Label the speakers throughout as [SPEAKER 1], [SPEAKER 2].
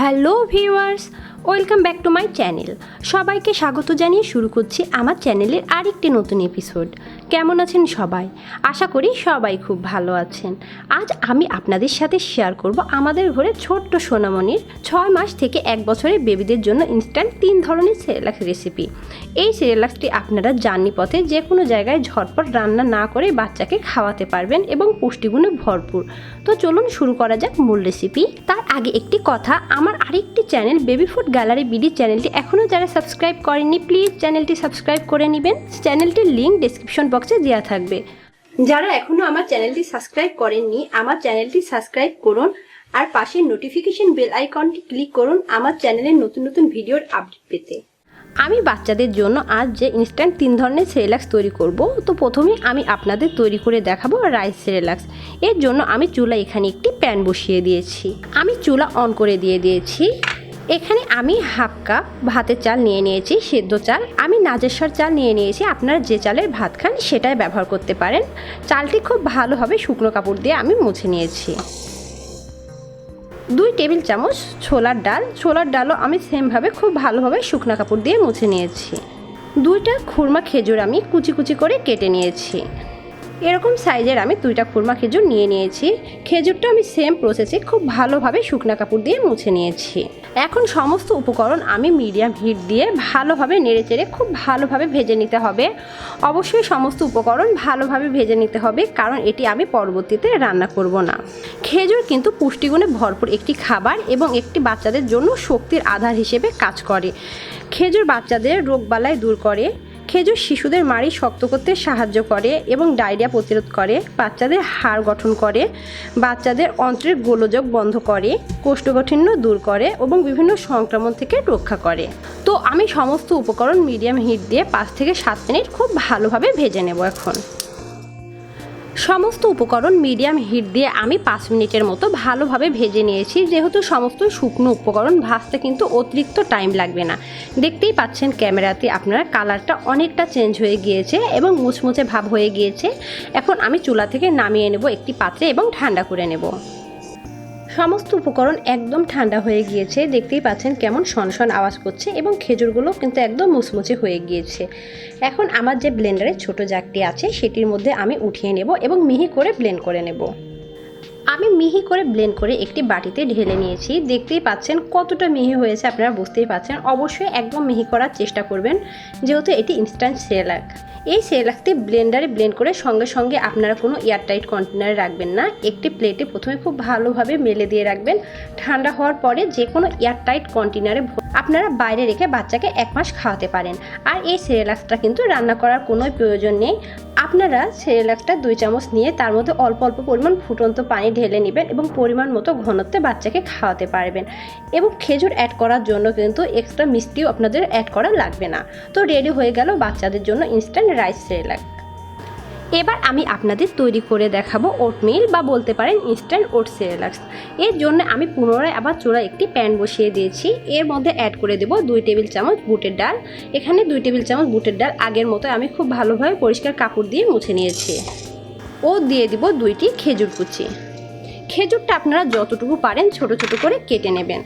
[SPEAKER 1] Hello viewers, welcome back to my channel. সবাইকে স্বাগত জানিয়ে শুরু করছি আমার চ্যানেলের আরেকটি নতুন এপিসোড। কেমন আছেন সবাই? আশা করি সবাই খুব ভালো আছেন। আজ আমি আপনাদের সাথে শেয়ার করব আমাদের ঘরে ছোট্ট সোনামণির 6 মাস থেকে 1 বছরের বেবিদের জন্য ইনস্ট্যান্ট 3 ধরনের সেরেলাক্স রেসিপি। এই সেরেলাক্সটি আপনারা জার্নি পথে যে কোনো জায়গায় ঝটপট রান্না না করে বাচ্চাকে খাওয়াতে পারবেন এবং পুষ্টিগুণে ভরপুর। তো চলুন শুরু করা যাক মূল রেসিপি। তার আগে একটি কথা, আমার আরেকটি channel baby food gallery BD চ্যানেলটি এখনও যারা সাবস্ক্রাইব করেননি প্লিজ চ্যানেলটি সাবস্ক্রাইব করে নেবেন। চ্যানেলটির লিঙ্ক ডেসক্রিপশন বক্সে দেওয়া থাকবে। যারা এখনও আমার চ্যানেলটি সাবস্ক্রাইব করেননি আমার চ্যানেলটি সাবস্ক্রাইব করুন আর পাশের নোটিফিকেশন বেল আইকনটি ক্লিক করুন আমার চ্যানেলের নতুন নতুন ভিডিওর আপডেট পেতে। আমি বাচ্চাদের জন্য আজ যে ইনস্ট্যান্ট 3 ধরনের সেরেলাক্স তৈরি করব, তো প্রথমে আমি আপনাদের তৈরি করে দেখাবো রাইস সেরেলাক্স। এর জন্য আমি চুলা এখানে একটি প্যান বসিয়ে দিয়েছি। আমি চুলা অন করে দিয়েছি। এখানে আমি হাফ কাপ ভাতের চাল নিয়ে নিয়েছি, সেদ্ধ চাল। আমি নাজেশ্বর চাল নিয়ে নিয়েছি, আপনারা যে চালের ভাত খান সেটাই ব্যবহার করতে পারেন। চালটি খুব ভালোভাবে শুকনো কাপড় দিয়ে আমি মুছে নিয়েছি। 2 টেবিল চামচ ছোলার ডালও আমি সেমভাবে খুব ভালোভাবে শুকনো কাপড় দিয়ে মুছে নিয়েছি। 2টা খুরমা খেজুর আমি কুচি কুচি করে কেটে নিয়েছি। এরকম সাইজের আমি 2টা খুরমা খেজুর নিয়ে নিয়েছি। খেজুরটা আমি সেম প্রসেসে খুব ভালোভাবে শুকনো কাপড় দিয়ে মুছে নিয়েছি। এখন সমস্ত উপকরণ আমি মিডিয়াম হিট দিয়ে ভালোভাবে নেড়েচেড়ে খুব ভালোভাবে ভেজে নিতে হবে। অবশ্যই সমস্ত উপকরণ ভালোভাবে ভেজে নিতে হবে, কারণ এটি আমি পরবর্তীতে রান্না করব না। খেজুর কিন্তু পুষ্টিগুণে ভরপুর একটি খাবার এবং একটি বাচ্চাদের জন্য শক্তির আধার হিসেবে কাজ করে। খেজুর বাচ্চাদের রোগবালাই দূর করে, খেজুর শিশুদের মাড়ি শক্ত করতে সাহায্য করে এবং ডায়রিয়া প্রতিরোধ করে, বাচ্চাদের হাড় গঠন করে, বাচ্চাদের অন্ত্রের গোলযোগ বন্ধ করে, কোষ্ঠকাঠিন্য দূর করে এবং বিভিন্ন সংক্রমণ থেকে রক্ষা করে। তো আমি সমস্ত উপকরণ মিডিয়াম হিট দিয়ে 5 থেকে 7 মিনিট খুব ভালোভাবে ভেজে নেব। এখন সমস্ত উপকরণ মিডিয়াম হিট দিয়ে আমি 5 মিনিটের মতো ভালোভাবে ভেজে নিয়েছি। যেহেতু সমস্ত শুকনো উপকরণ ভাজতে কিন্তু অতিরিক্ত টাইম লাগবে না। দেখতেই পাচ্ছেন ক্যামেরাতে আপনারা কালারটা অনেকটা চেঞ্জ হয়ে গিয়েছে এবং মুচমুচে ভাব হয়ে গিয়েছে। এখন আমি চুলা থেকে নামিয়ে নেব একটি পাত্রে এবং ঠান্ডা করে নেব। সমস্ত উপকরণ একদম ঠান্ডা হয়ে গিয়েছে। দেখতেই পাচ্ছেন কেমন শনশন আওয়াজ করছে এবং খেজুরগুলো কিন্তু একদম মুচমুচে হয়ে গিয়েছে। এখন আমার যে ব্লেন্ডারের ছোট জারটি আছে সেটির মধ্যে আমি উঠিয়ে নেব এবং মিহি করে ব্লেন্ড করে নেব। আমি মিহি করে ব্লেন্ড করে একটি বাটিতে ঢেলে নিয়েছি। দেখতেই পাচ্ছেন কতটা মিহি হয়েছে, আপনারা বুঝতেই পাচ্ছেন। অবশ্যই একদম মিহি করার চেষ্টা করবেন, যেহেতু এটি ইনস্ট্যান্ট সেরেলাক। এই সেরেলাকটি ব্লেন্ডারে ব্লেন্ড করে সঙ্গে সঙ্গে আপনারা কোনো এয়ারটাইট কন্টেনারে রাখবেন না। একটি প্লেটে প্রথমে খুব ভালোভাবে মেলে দিয়ে রাখবেন। ঠান্ডা হওয়ার পরে যে কোনো এয়ারটাইট কন্টেনারে আপনারা বাইরে রেখে বাচ্চাকে 1 মাস খাওয়াতে পারেন। আর এই সেরেলাক্সটা কিন্তু রান্না করার কোনো প্রয়োজন নেই। আপনারা সেরেলাক্সটা 2 চামচ নিয়ে তার মধ্যে অল্প অল্প পরিমাণ ফুটন্ত পানি ঢেলে নেবেন এবং পরিমাণ মতো ঘনত্বে বাচ্চাকে খাওয়াতে পারবেন। এবং খেজুর অ্যাড করার জন্য কিন্তু এক্সট্রা মিষ্টিও আপনাদের অ্যাড করা লাগবে না। তো রেডি হয়ে গেল বাচ্চাদের জন্য ইনস্ট্যান্ট রাইস সেরেলাক। এবার আমি আপনাদের তৈরি করে দেখাবো ওটমিল বা বলতে পারেন ইনস্ট্যান্ট ওট সেরেলাক্স। এর জন্য আমি পুনরায় আবার চুলায় একটি প্যান বসিয়ে দিয়েছি। এর মধ্যে অ্যাড করে দেব 2 টেবিল চামচ বুটের ডাল। এখানে 2 টেবিল চামচ বুটের ডাল আগের মতো আমি খুব ভালোভাবে পরিষ্কার কাপড় দিয়ে মুছে নিয়েছি। ও দিয়ে দিব 2টি খেজুর কুচি। খেজুরটা আপনারা যতটুকু পারেন ছোট ছোট করে কেটে নেবেন।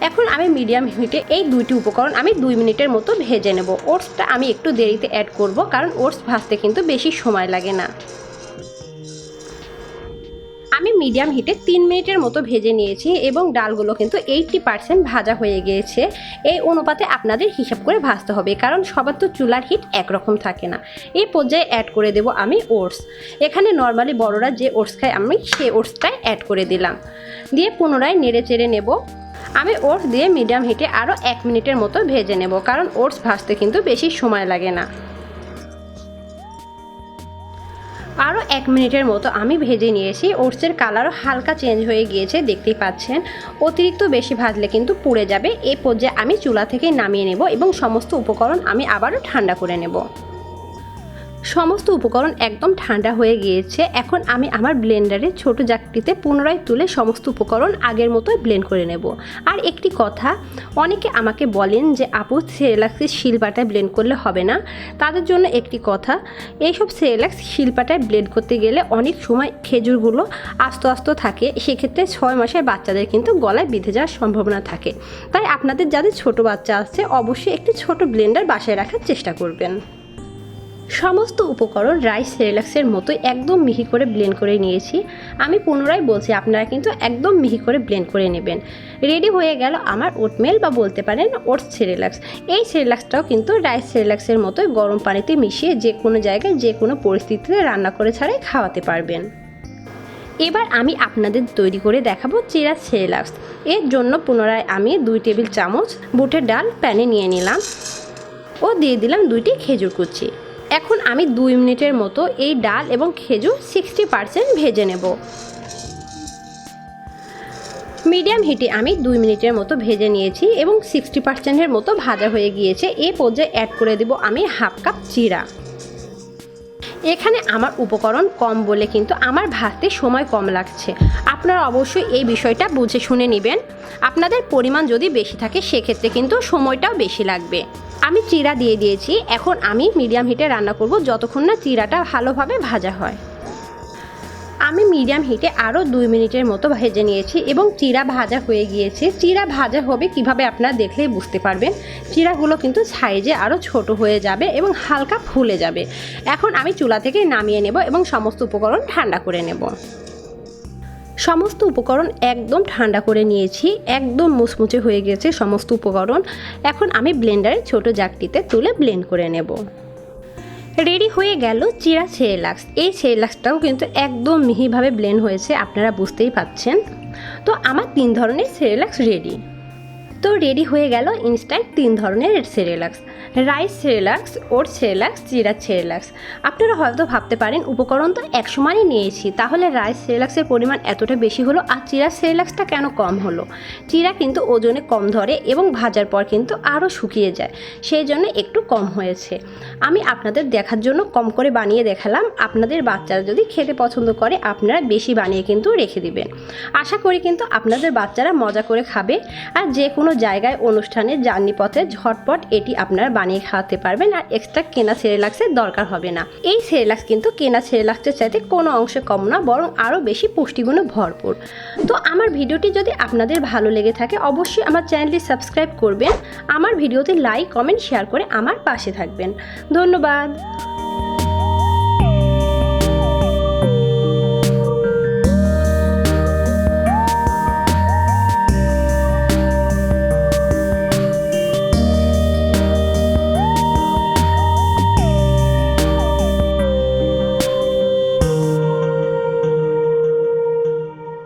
[SPEAKER 1] এখন আমি মিডিয়াম হিটে এই 2টি উপকরণ আমি 2 মিনিটের মতো ভেজে নেব। ওটসটা আমি একটু দেরিতে অ্যাড করব, কারণ ওটস ভাজতে কিন্তু বেশি সময় লাগে না। আমি মিডিয়াম হিটে 3 মিনিটের মতো ভেজে নিয়েছি এবং ডালগুলো কিন্তু 80% ভাজা হয়ে গিয়েছে। এই অনুপাতে আপনাদের হিসাব করে ভাজতে হবে, কারণ সবার তো চুলার হিট একরকম থাকে না। এই পর্যায়ে অ্যাড করে দেব আমি ওটস। এখানে নর্মালি বড়রা যে ওটস খায় আমি সেই ওটসটাই অ্যাড করে দিলাম। দিয়ে পুনরায় নেড়ে চেড়ে নেব। আমি ওটস দিয়ে মিডিয়াম হিটে আরও 1 মিনিটের মতো ভেজে নেব, কারণ ওটস ভাজতে কিন্তু বেশি সময় লাগে না। আরও 1 মিনিটের মতো আমি ভেজে নিয়েছি। ওটসের কালারও হালকা চেঞ্জ হয়ে গিয়েছে, দেখতেই পাচ্ছেন। অতিরিক্ত বেশি ভাজলে কিন্তু পুড়ে যাবে। এই পর্যায়ে আমি চুলা থেকে নামিয়ে নেব এবং সমস্ত উপকরণ আমি আবারও ঠান্ডা করে নেব। সমস্ত উপকরণ একদম ঠান্ডা হয়ে গিয়েছে। এখন আমি আমার ব্লেন্ডারে ছোট জারটিতে পুনরায় তুলে সমস্ত উপকরণ আগের মতোই ব্লেন্ড করে নেব। আর একটি কথা, অনেকে আমাকে বলেন যে আপু সেরেলাক্সের শিলপাটায় ব্লেন্ড করলে হবে না। তাদের জন্য একটি কথা, এইসব সেরেলাক্স শিলপাটায় ব্লেন্ড করতে গেলে অনেক সময় খেজুরগুলো আস্ত আস্ত থাকে, সেক্ষেত্রে 6 মাসের বাচ্চাদের কিন্তু গলায় বিঁধে যাওয়ার সম্ভাবনা থাকে। তাই আপনাদের যাদের ছোট বাচ্চা আছে অবশ্যই একটি ছোট ব্লেন্ডার বাসায় রাখার চেষ্টা করবেন। সমস্ত উপকরণ রাইস সেরেলাক্সের মতোই একদম মিহি করে ব্লেন্ড করে নিয়েছি। আমি পুনরায় বলছি, আপনারা কিন্তু একদম মিহি করে ব্লেন্ড করে নেবেন। রেডি হয়ে গেল আমার ওটমেল বা বলতে পারেন ওটস সেরেলাক্স। এই সেরেলাক্সটাও কিন্তু রাইস সেরেলাক্সের মতোই গরম পানিতে মিশিয়ে যে কোনো জায়গায় যে কোনো পরিস্থিতিতে রান্না করে ছাড়াই খাওয়াতে পারবেন। এবার আমি আপনাদের তৈরি করে দেখাবো চিরা সেরেলাক্স। এর জন্য পুনরায় আমি 2 টেবিল চামচ বুটের ডাল প্যানে নিয়ে নিলাম ও দিয়ে দিলাম 2টি খেজুর কুচি। এখন আমি 2 মিনিটের মতো এই ডাল এবং খেজুর 60% ভেজে নেব। মিডিয়াম হিটে আমি 2 মিনিটের মতো ভেজে নিয়েছি এবং 60%-এর মতো ভাজা হয়ে গিয়েছে। এই পর্যায়ে অ্যাড করে দেব আমি হাফ কাপ চিরা। এখানে আমার উপকরণ কম বলে কিন্তু আমার ভাজতে সময় কম লাগছে। আপনারা অবশ্যই এই বিষয়টা বুঝে শুনে নেবেন। আপনাদের পরিমাণ যদি বেশি থাকে সেক্ষেত্রে কিন্তু সময়টাও বেশি লাগবে। আমি চিরা দিয়ে দিয়েছি। এখন আমি মিডিয়াম হিটে রান্না করব যতক্ষণ না চিরাটা ভালোভাবে ভাজা হয়। আমি মিডিয়াম হিটে আরও 2 মিনিটের মতো ভেজে নিয়েছি এবং চিরা ভাজা হয়ে গিয়েছে। চিরা ভাজা হবে কিভাবে আপনারা দেখলেই বুঝতে পারবেন। চিরাগুলো কিন্তু সাইজে আরও ছোট হয়ে যাবে এবং হালকা ফুলে যাবে। এখন আমি চুলা থেকে নামিয়ে নেব এবং সমস্ত উপকরণ ঠান্ডা করে নেব। সমস্ত উপকরণ একদম ঠান্ডা করে নিয়েছি, একদম মুচমুচে হয়ে গেছে সমস্ত উপকরণ। এখন আমি ব্লেন্ডারে ছোট জারটিতে তুলে ব্লেন্ড করে নেব। রেডি হয়ে গেল চিরা সেরেলাক্স। এই সেরেলাক্সটাও কিন্তু একদম মিহিভাবে ব্লেন্ড হয়েছে, আপনারা বুঝতেই পাচ্ছেন। তো আমার 3 ধরনের সেরেলাক্স রেডি। তো রেডি হয়ে গেল ইনস্ট্যান্ট 3 ধরনের সেরেলাক্স, রাইস সেরেলাক্স, ওটস সেরেলাক্স, চিরা সেরেলাক্স। আপনারা হয়তো ভাবতে পারেন উপকরণ তো এক সমানই নিয়েছি, তাহলে রাইস সেরেলাক্সের পরিমাণ এতটা বেশি হলো আর চিরা সেরেলাক্সটা কেন কম হলো? চিরা কিন্তু ওজনে কম ধরে এবং ভাজার পর কিন্তু আরও শুকিয়ে যায়, সেই জন্য একটু কম হয়েছে। আমি আপনাদের দেখার জন্য কম করে বানিয়ে দেখালাম। আপনাদের বাচ্চারা যদি খেতে পছন্দ করে আপনারা বেশি বানিয়ে কিন্তু রেখে দিবেন। আশা করি কিন্তু আপনাদের বাচ্চারা মজা করে খাবে। আর যে কোনো জায়গায় অনুষ্ঠানে জার্নি পথে ঝটপট এটি আপনারা বানিয়ে খাওয়াতে পারবেন আর এক্সট্রা কেনা সেরেলাক্সের দরকার হবে না। এই সেরেলাক্স কিন্তু কেনা সেরেলাক্সের চাইতে কোনো অংশে কম না, বরং আরও বেশি পুষ্টিগুণে ভরপুর। তো আমার ভিডিওটি যদি আপনাদের ভালো লেগে থাকে অবশ্যই আমার চ্যানেলটি সাবস্ক্রাইব করবেন। আমার ভিডিওতে লাইক, কমেন্ট, শেয়ার করে আমার পাশে থাকবেন। ধন্যবাদ।